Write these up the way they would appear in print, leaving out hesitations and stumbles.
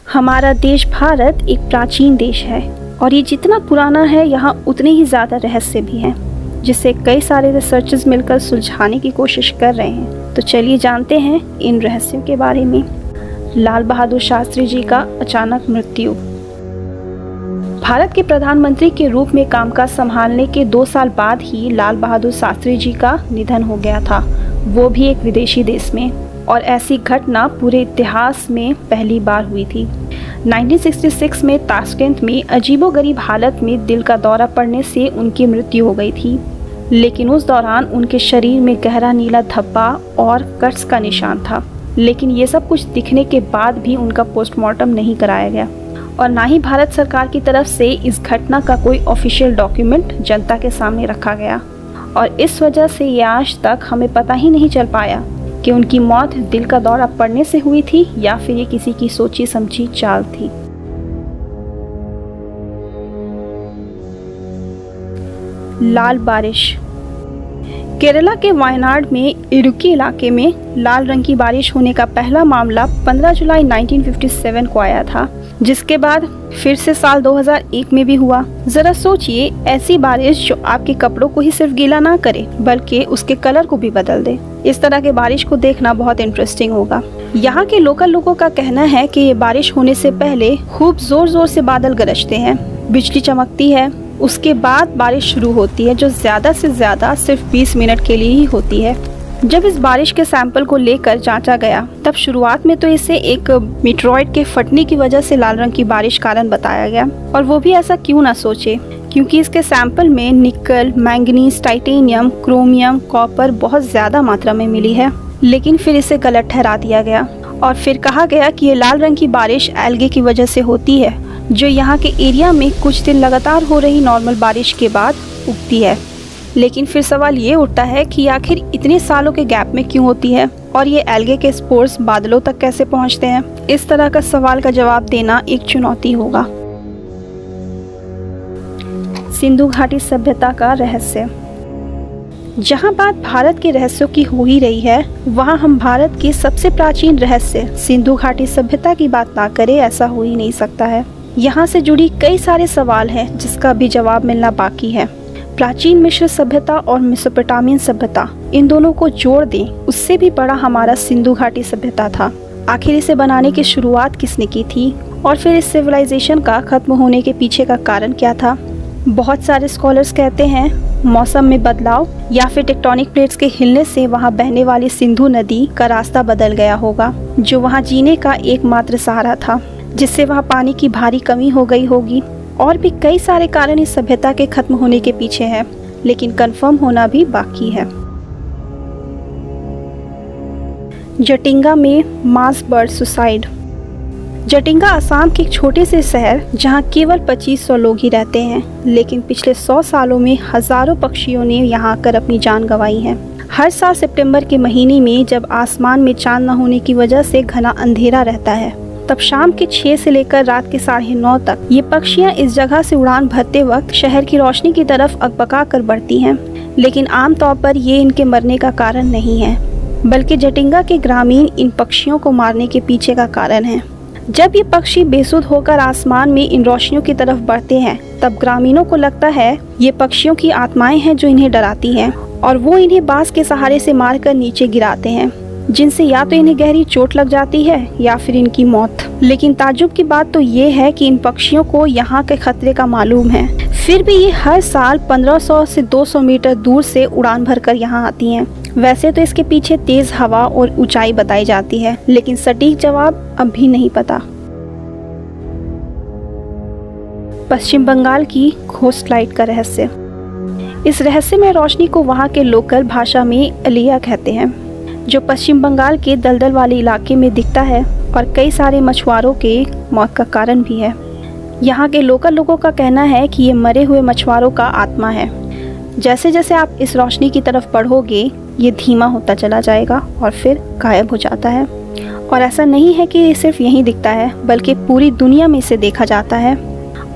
हमारा देश भारत एक प्राचीन देश है और ये जितना पुराना है यहाँ उतने ही ज़्यादा रहस्य भी हैं, जिसे कई सारे रिसर्चर्स मिलकर सुलझाने की कोशिश कर रहे हैं। तो चलिए जानते हैं इन रहस्यों के बारे में। लाल बहादुर शास्त्री जी का अचानक मृत्यु। भारत के प्रधानमंत्री के रूप में कामकाज संभालने के 2 साल बाद ही लाल बहादुर शास्त्री जी का निधन हो गया था, वो भी एक विदेशी देश में। और ऐसी घटना पूरे इतिहास में पहली बार हुई थी। 1966 में ताशकंद में अजीबोगरीब हालत में दिल का दौरा पड़ने से उनकी मृत्यु हो गई थी, लेकिन उस दौरान उनके शरीर में गहरा नीला धब्बा और कट्स का निशान था। लेकिन ये सब कुछ दिखने के बाद भी उनका पोस्टमार्टम नहीं कराया गया और ना ही भारत सरकार की तरफ से इस घटना का कोई ऑफिशियल डॉक्यूमेंट जनता के सामने रखा गया। और इस वजह से ये आज तक हमें पता ही नहीं चल पाया कि उनकी मौत दिल का दौरा पड़ने से हुई थी या फिर ये किसी की सोची समझी चाल थी। लाल बारिश। केरला के वायनाड में इडुक्की इलाके में लाल रंग की बारिश होने का पहला मामला 15 जुलाई 1957 को आया था, जिसके बाद फिर से साल 2001 में भी हुआ। जरा सोचिए, ऐसी बारिश जो आपके कपड़ों को ही सिर्फ गीला ना करे बल्कि उसके कलर को भी बदल दे। इस तरह के बारिश को देखना बहुत इंटरेस्टिंग होगा। यहाँ के लोकल लोगों का कहना है कि ये बारिश होने से पहले खूब जोर जोर से बादल गरजते हैं, बिजली चमकती है, उसके बाद बारिश शुरू होती है जो ज़्यादा से ज़्यादा सिर्फ 20 मिनट के लिए ही होती है। जब इस बारिश के सैंपल को लेकर जांचा गया तब शुरुआत में तो इसे एक मीटरॉइड के फटने की वजह से लाल रंग की बारिश कारण बताया गया। और वो भी ऐसा क्यों ना सोचे, क्योंकि इसके सैंपल में निकल, मैंगनीज, टाइटेनियम, क्रोमियम, कॉपर बहुत ज़्यादा मात्रा में मिली है। लेकिन फिर इसे गलत ठहरा दिया गया और फिर कहा गया कि ये लाल रंग की बारिश एल्गे की वजह से होती है, जो यहाँ के एरिया में कुछ दिन लगातार हो रही नॉर्मल बारिश के बाद उगती है। लेकिन फिर सवाल ये उठता है कि आखिर इतने सालों के गैप में क्यों होती है और ये एल्गे के स्पोर्स बादलों तक कैसे पहुँचते हैं। इस तरह का सवाल का जवाब देना एक चुनौती होगा। सिंधु घाटी सभ्यता का रहस्य। जहाँ बात भारत के रहस्यों की हो ही रही है, वहाँ हम भारत के सबसे प्राचीन रहस्य सिंधु घाटी सभ्यता की बात ना करें, ऐसा हो ही नहीं सकता है। यहाँ से जुड़ी कई सारे सवाल हैं जिसका भी जवाब मिलना बाकी है। प्राचीन मिस्र सभ्यता और मेसोपोटामियन सभ्यता, इन दोनों को जोड़ दें, उससे भी बड़ा हमारा सिंधु घाटी सभ्यता था। आखिर इसे बनाने की शुरुआत किसने की थी और फिर इस सिविलाइजेशन का खत्म होने के पीछे का कारण क्या था। बहुत सारे स्कॉलर्स कहते हैं मौसम में बदलाव या फिर टेक्टोनिक प्लेट्स के हिलने से वहाँ बहने वाली सिंधु नदी का रास्ता बदल गया होगा, जो वहाँ जीने का एकमात्र सहारा था, जिससे वहाँ पानी की भारी कमी हो गई होगी। और भी कई सारे कारण इस सभ्यता के खत्म होने के पीछे हैं, लेकिन कंफर्म होना भी बाकी है। जटिंगा में मास बर्ड सुसाइड। जटिंगा असम के एक छोटे से शहर जहां केवल 2500 लोग ही रहते हैं, लेकिन पिछले 100 सालों में हजारों पक्षियों ने यहां आकर अपनी जान गंवाई है। हर साल सितंबर के महीने में जब आसमान में चांद न होने की वजह से घना अंधेरा रहता है, तब शाम के 6 से लेकर रात के 9:30 तक ये पक्षियां इस जगह से उड़ान भरते वक्त शहर की रोशनी की तरफ अकबका कर बढ़ती हैं। लेकिन आमतौर पर ये इनके मरने का कारण नहीं है, बल्कि जटिंगा के ग्रामीण इन पक्षियों को मारने के पीछे का कारण है। जब ये पक्षी बेसुध होकर आसमान में इन रोशनियों की तरफ बढ़ते हैं, तब ग्रामीणों को लगता है ये पक्षियों की आत्माएं हैं जो इन्हें डराती हैं और वो इन्हें बांस के सहारे से मारकर नीचे गिराते हैं, जिनसे या तो इन्हें गहरी चोट लग जाती है या फिर इनकी मौत। लेकिन ताज्जुब की बात तो ये है कि इन पक्षियों को यहाँ के खतरे का मालूम है, फिर भी ये हर साल 1500 से 200 मीटर दूर से उड़ान भरकर यहाँ आती हैं। वैसे तो इसके पीछे तेज हवा और ऊंचाई बताई जाती है, लेकिन सटीक जवाब अब भी नहीं पता। पश्चिम बंगाल की घोस्ट लाइट का रहस्य। इस रहस्य में रोशनी को वहाँ के लोकल भाषा में अलिया कहते हैं, जो पश्चिम बंगाल के दलदल वाले इलाके में दिखता है और कई सारे मछुआरों के मौत का कारण भी है। यहाँ के लोकल लोगों का कहना है कि ये मरे हुए मछुआरों का आत्मा है। जैसे जैसे आप इस रोशनी की तरफ बढ़ोगे, ये धीमा होता चला जाएगा और फिर गायब हो जाता है। और ऐसा नहीं है कि ये सिर्फ यहीं दिखता है, बल्कि पूरी दुनिया में इसे देखा जाता है।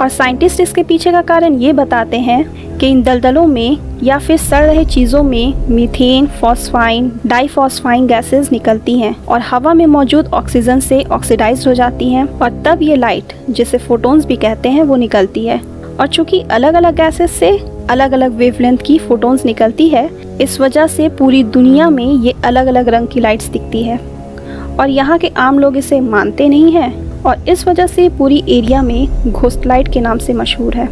और साइंटिस्ट इसके पीछे का कारण ये बताते हैं कि इन दलदलों में या फिर सड़ रहे चीज़ों में मीथेन, फॉस्फाइन, डाइफॉस्फाइन गैसेस निकलती हैं और हवा में मौजूद ऑक्सीजन से ऑक्सीडाइज्ड हो जाती हैं और तब ये लाइट, जिसे फोटॉन्स भी कहते हैं, वो निकलती है। और चूंकि अलग अलग गैसेस से अलग अलग वेवलेंथ की फोटॉन्स निकलती है, इस वजह से पूरी दुनिया में ये अलग अलग रंग की लाइट्स दिखती है और यहाँ के आम लोग इसे मानते नहीं हैं और इस वजह से पूरी एरिया में घोस्ट लाइट के नाम से मशहूर है।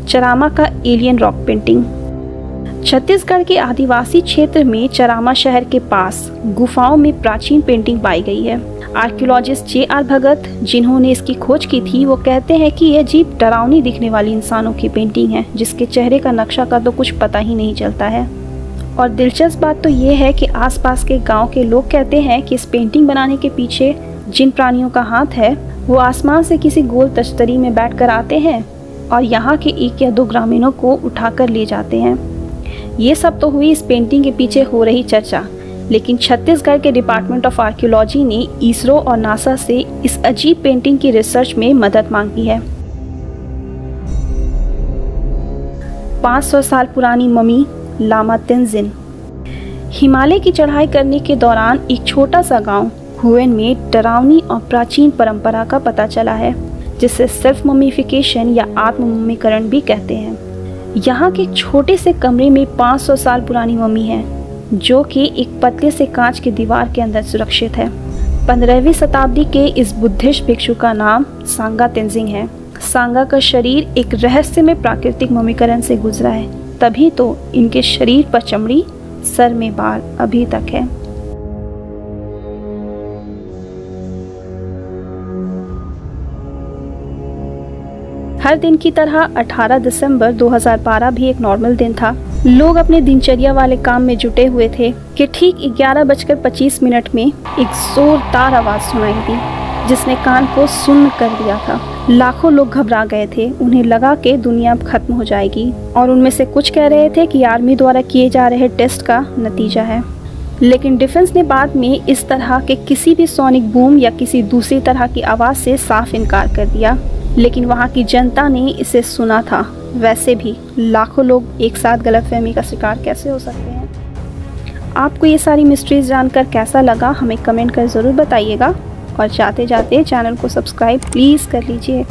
चरामा का एलियन रॉक पेंटिंग। छत्तीसगढ़ के आदिवासी क्षेत्र में चरामा शहर के पास गुफाओं में प्राचीन पेंटिंग पाई गई है। Archaeologist J.R. भगत, जिन्होंने इसकी खोज की थी, वो कहते हैं कि यह अजीब डरावनी दिखने वाली इंसानों की पेंटिंग है जिसके चेहरे का नक्शा का तो कुछ पता ही नहीं चलता है। और दिलचस्प बात तो ये है कि आसपास के गांव के लोग कहते हैं कि इस पेंटिंग बनाने के पीछे जिन प्राणियों का हाथ है वो आसमान से किसी गोल तश्तरी में बैठकर आते हैं और यहाँ के 1 या 2 ग्रामीणों को उठाकर ले जाते हैं। ये सब तो हुई इस पेंटिंग के पीछे हो रही चर्चा, लेकिन छत्तीसगढ़ के डिपार्टमेंट ऑफ आर्कियोलॉजी ने इसरो और नासा से इस अजीब पेंटिंग की रिसर्च में मदद मांगी है। 500 साल पुरानी मम्मी लामा तेंजिन। हिमालय की चढ़ाई करने के दौरान एक छोटा सा गांव हुएन में डरावनी और प्राचीन परंपरा का पता चला है, जिसे सेल्फ ममीफिकेशन या आत्म मम्मीकरण भी कहते हैं। यहाँ के छोटे से कमरे में 500 साल पुरानी मम्मी है जो कि एक पतले से कांच की दीवार के अंदर सुरक्षित है। 15वीं शताब्दी के इस बुद्धिस्ट भिक्षु का नाम सांगा तेंजिंग है। सांगा का शरीर एक रहस्यमय प्राकृतिक मम्मीकरण से गुजरा है, तभी तो इनके शरीर पर चमड़ी, सर में बाल अभी तक है। हर दिन की तरह 18 दिसंबर 2012 भी एक नॉर्मल दिन था। लोग अपने दिनचर्या वाले काम में जुटे हुए थे कि ठीक 11:25 में एक जोरदार आवाज सुनाई दी जिसने कान को सुन्न कर दिया था। लाखों लोग घबरा गए थे। उन्हें लगा कि दुनिया खत्म हो जाएगी और उनमें से कुछ कह रहे थे कि आर्मी द्वारा किए जा रहे टेस्ट का नतीजा है। लेकिन डिफेंस ने बाद में इस तरह के किसी भी सोनिक बूम या किसी दूसरी तरह की आवाज़ से साफ इनकार कर दिया। लेकिन वहाँ की जनता ने इसे सुना था। वैसे भी लाखों लोग एक साथ गलतफहमी का शिकार कैसे हो सकते हैं। आपको ये सारी मिस्ट्रीज जानकर कैसा लगा हमें कमेंट कर ज़रूर बताइएगा और जाते जाते चैनल को सब्सक्राइब प्लीज़ कर लीजिए।